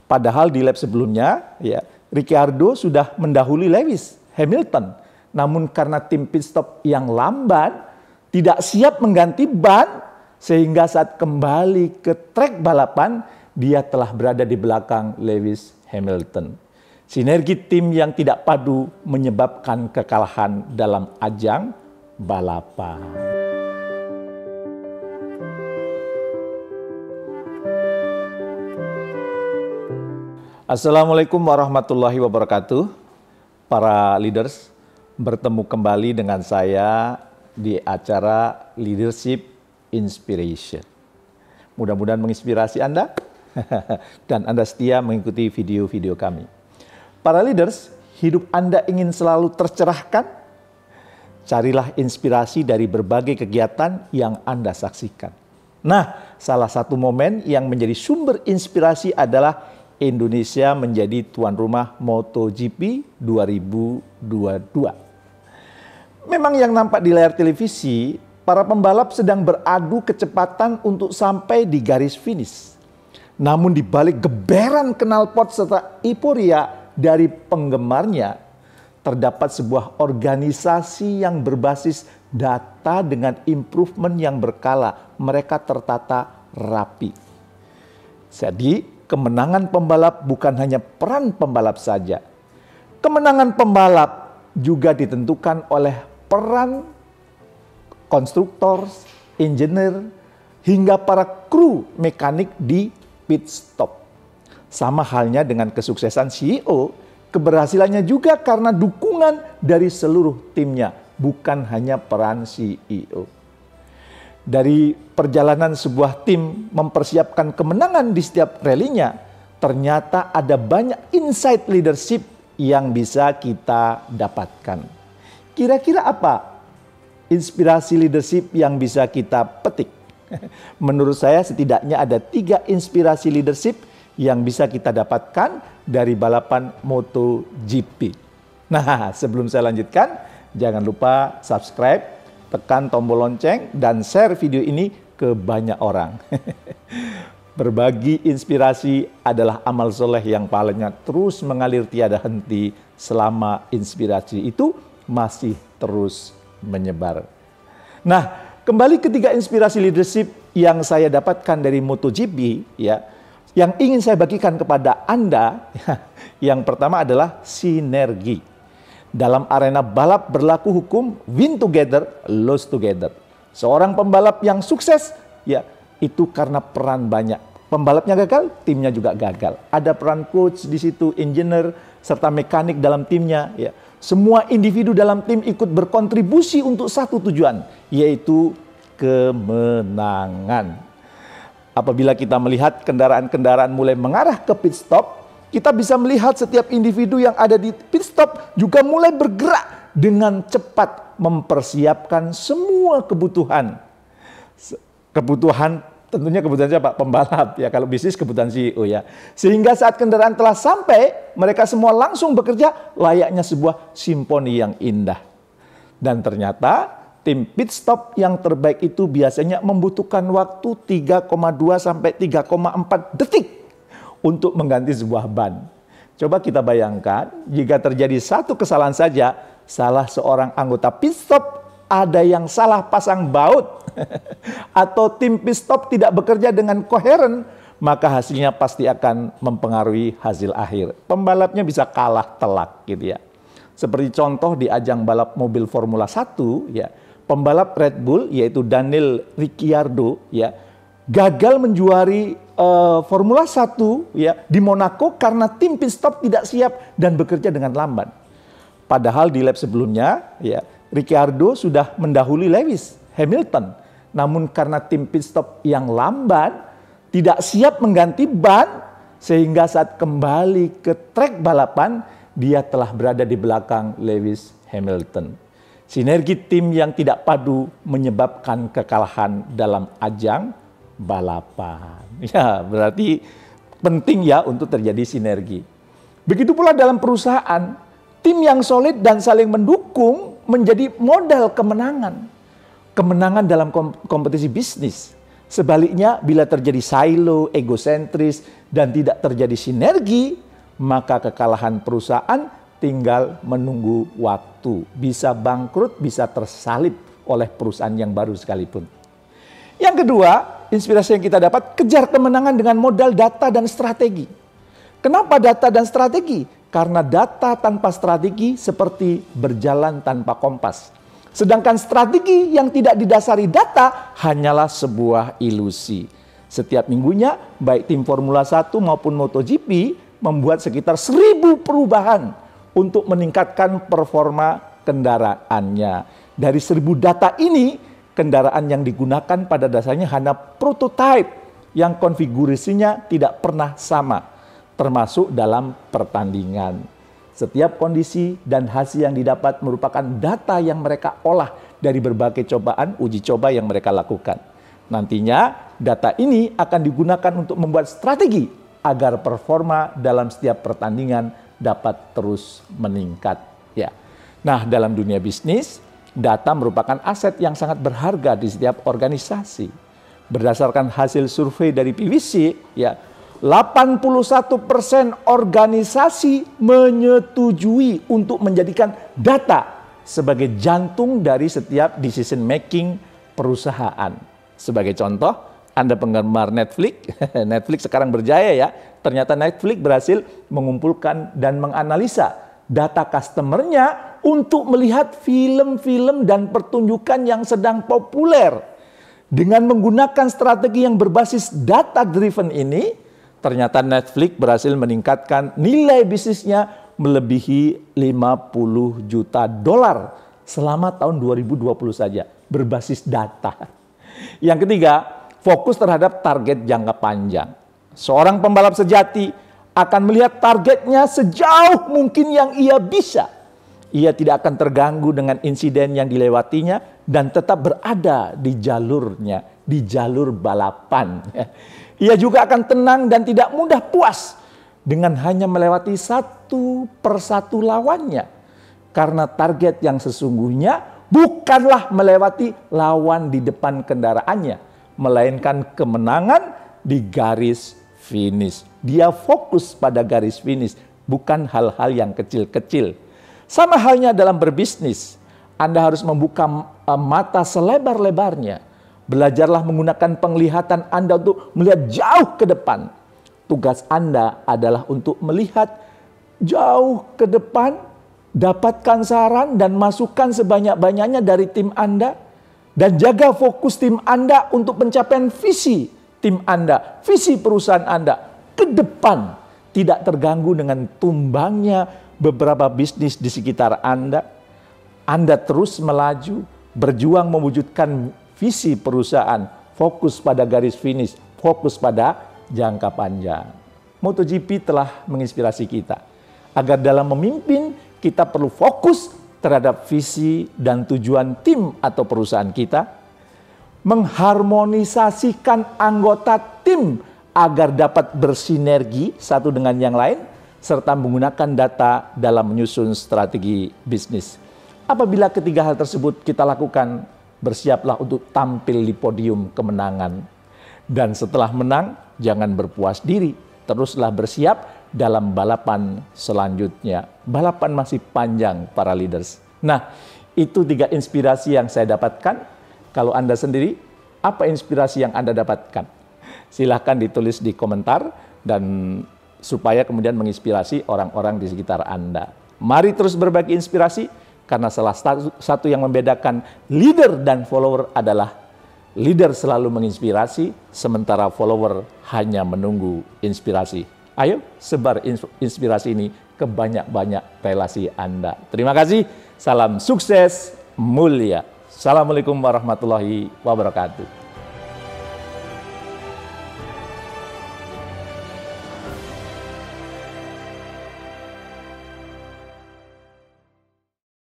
Padahal di lap sebelumnya, ya, Ricciardo sudah mendahului Lewis Hamilton. Namun karena tim pit stop yang lamban, tidak siap mengganti ban, sehingga saat kembali ke trek balapan, dia telah berada di belakang Lewis Hamilton. Sinergi tim yang tidak padu menyebabkan kekalahan dalam ajang balapan. Assalamualaikum warahmatullahi wabarakatuh. Para leaders, bertemu kembali dengan saya di acara Leadership Inspiration. Mudah-mudahan menginspirasi Anda dan Anda setia mengikuti video-video kami. Para leaders, hidup Anda ingin selalu tercerahkan? Carilah inspirasi dari berbagai kegiatan yang Anda saksikan. Nah, salah satu momen yang menjadi sumber inspirasi adalah Indonesia menjadi tuan rumah MotoGP 2022. Memang yang nampak di layar televisi, para pembalap sedang beradu kecepatan untuk sampai di garis finish. Namun di balik geberan knalpot serta euforia dari penggemarnya, terdapat sebuah organisasi yang berbasis data dengan improvement yang berkala. Mereka tertata rapi. Jadi, kemenangan pembalap bukan hanya peran pembalap saja. Kemenangan pembalap juga ditentukan oleh peran konstruktor, engineer, hingga para kru mekanik di pit stop. Sama halnya dengan kesuksesan CEO, keberhasilannya juga karena dukungan dari seluruh timnya, bukan hanya peran CEO. Dari perjalanan sebuah tim mempersiapkan kemenangan di setiap rallynya, ternyata ada banyak insight leadership yang bisa kita dapatkan. Kira-kira apa inspirasi leadership yang bisa kita petik? Menurut saya setidaknya ada 3 inspirasi leadership yang bisa kita dapatkan dari balapan MotoGP. Nah, sebelum saya lanjutkan, jangan lupa subscribe, tekan tombol lonceng, dan share video ini ke banyak orang. Berbagi inspirasi adalah amal soleh yang pahalanya terus mengalir tiada henti selama inspirasi itu masih terus menyebar. Nah, kembali ke 3 inspirasi leadership yang saya dapatkan dari MotoGP, ya, yang ingin saya bagikan kepada Anda. Yang pertama adalah sinergi. Dalam arena balap berlaku hukum win together, lose together. Seorang pembalap yang sukses, ya, itu karena peran banyak. Pembalapnya gagal, timnya juga gagal. Ada peran coach di situ, engineer, serta mekanik dalam timnya. Ya. Semua individu dalam tim ikut berkontribusi untuk satu tujuan, yaitu kemenangan. Apabila kita melihat kendaraan-kendaraan mulai mengarah ke pit stop, kita bisa melihat setiap individu yang ada di pit stop juga mulai bergerak dengan cepat mempersiapkan semua kebutuhan. Tentunya kebutuhan siapa? Pembalap, ya. Kalau bisnis kebutuhan CEO, ya. Sehingga saat kendaraan telah sampai, mereka semua langsung bekerja layaknya sebuah simfoni yang indah. Dan ternyata tim pit stop yang terbaik itu biasanya membutuhkan waktu 3,2 sampai 3,4 detik untuk mengganti sebuah ban. Coba kita bayangkan, jika terjadi satu kesalahan saja, salah seorang anggota pit stop, ada yang salah pasang baut, atau tim pit stop tidak bekerja dengan koheren, maka hasilnya pasti akan mempengaruhi hasil akhir. Pembalapnya bisa kalah telak, gitu ya. Seperti contoh di ajang balap mobil Formula 1, ya, pembalap Red Bull yaitu Daniel Ricciardo, ya, gagal menjuari Formula 1, ya, di Monaco karena tim pit stop tidak siap dan bekerja dengan lamban. Padahal di lap sebelumnya, ya, Ricciardo sudah mendahului Lewis Hamilton. Namun karena tim pit stop yang lamban, tidak siap mengganti ban, sehingga saat kembali ke trek balapan, dia telah berada di belakang Lewis Hamilton. Sinergi tim yang tidak padu menyebabkan kekalahan dalam ajang balapan. Ya, berarti penting ya untuk terjadi sinergi. Begitu pula dalam perusahaan, tim yang solid dan saling mendukung menjadi modal kemenangan. Kemenangan dalam kompetisi bisnis. Sebaliknya, bila terjadi silo, egosentris, dan tidak terjadi sinergi, maka kekalahan perusahaan tinggal menunggu waktu. Bisa bangkrut, bisa tersalib oleh perusahaan yang baru sekalipun. Yang kedua, inspirasi yang kita dapat, kejar kemenangan dengan modal data dan strategi. Kenapa data dan strategi? Karena data tanpa strategi seperti berjalan tanpa kompas. Sedangkan strategi yang tidak didasari data hanyalah sebuah ilusi. Setiap minggunya, baik tim Formula 1 maupun MotoGP membuat sekitar 1.000 perubahan untuk meningkatkan performa kendaraannya. Dari 1.000 data ini, kendaraan yang digunakan pada dasarnya hanya prototipe yang konfigurasinya tidak pernah sama, termasuk dalam pertandingan. Setiap kondisi dan hasil yang didapat merupakan data yang mereka olah dari berbagai cobaan, uji coba yang mereka lakukan. Nantinya data ini akan digunakan untuk membuat strategi agar performa dalam setiap pertandingan dapat terus meningkat. Ya. Nah, dalam dunia bisnis, data merupakan aset yang sangat berharga di setiap organisasi. Berdasarkan hasil survei dari PwC, ya, 81% organisasi menyetujui untuk menjadikan data sebagai jantung dari setiap decision making perusahaan. Sebagai contoh, Anda penggemar Netflix, Netflix sekarang berjaya ya. Ternyata Netflix berhasil mengumpulkan dan menganalisa data customernya untuk melihat film-film dan pertunjukan yang sedang populer. Dengan menggunakan strategi yang berbasis data driven ini, ternyata Netflix berhasil meningkatkan nilai bisnisnya melebihi 50 juta dolar selama tahun 2020 saja, berbasis data. Yang ketiga, fokus terhadap target jangka panjang. Seorang pembalap sejati akan melihat targetnya sejauh mungkin yang ia bisa. Ia tidak akan terganggu dengan insiden yang dilewatinya dan tetap berada di jalurnya, di jalur balapan. Ia juga akan tenang dan tidak mudah puas dengan hanya melewati satu persatu lawannya. Karena target yang sesungguhnya bukanlah melewati lawan di depan kendaraannya, melainkan kemenangan di garis finish. Dia fokus pada garis finish, bukan hal-hal yang kecil-kecil. Sama halnya dalam berbisnis, Anda harus membuka mata selebar-lebarnya. Belajarlah menggunakan penglihatan Anda untuk melihat jauh ke depan. Tugas Anda adalah untuk melihat jauh ke depan, dapatkan saran dan masukan sebanyak-banyaknya dari tim Anda, dan jaga fokus tim Anda untuk pencapaian visi tim Anda, visi perusahaan Anda ke depan, tidak terganggu dengan tumbangnya beberapa bisnis di sekitar Anda. Anda terus melaju, berjuang mewujudkan visi perusahaan, fokus pada garis finish, fokus pada jangka panjang. MotoGP telah menginspirasi kita agar dalam memimpin kita perlu fokus terhadap visi dan tujuan tim atau perusahaan kita, mengharmonisasikan anggota tim agar dapat bersinergi satu dengan yang lain, serta menggunakan data dalam menyusun strategi bisnis. Apabila ketiga hal tersebut kita lakukan, bersiaplah untuk tampil di podium kemenangan. Dan setelah menang, jangan berpuas diri. Teruslah bersiap dalam balapan selanjutnya. Balapan masih panjang para leaders. Nah, itu 3 inspirasi yang saya dapatkan. Kalau Anda sendiri, apa inspirasi yang Anda dapatkan? Silahkan ditulis di komentar dan supaya kemudian menginspirasi orang-orang di sekitar Anda. Mari terus berbagi inspirasi. Karena salah satu yang membedakan leader dan follower adalah leader selalu menginspirasi, sementara follower hanya menunggu inspirasi. Ayo sebar inspirasi ini ke banyak-banyak relasi Anda. Terima kasih, salam sukses mulia. Assalamualaikum warahmatullahi wabarakatuh.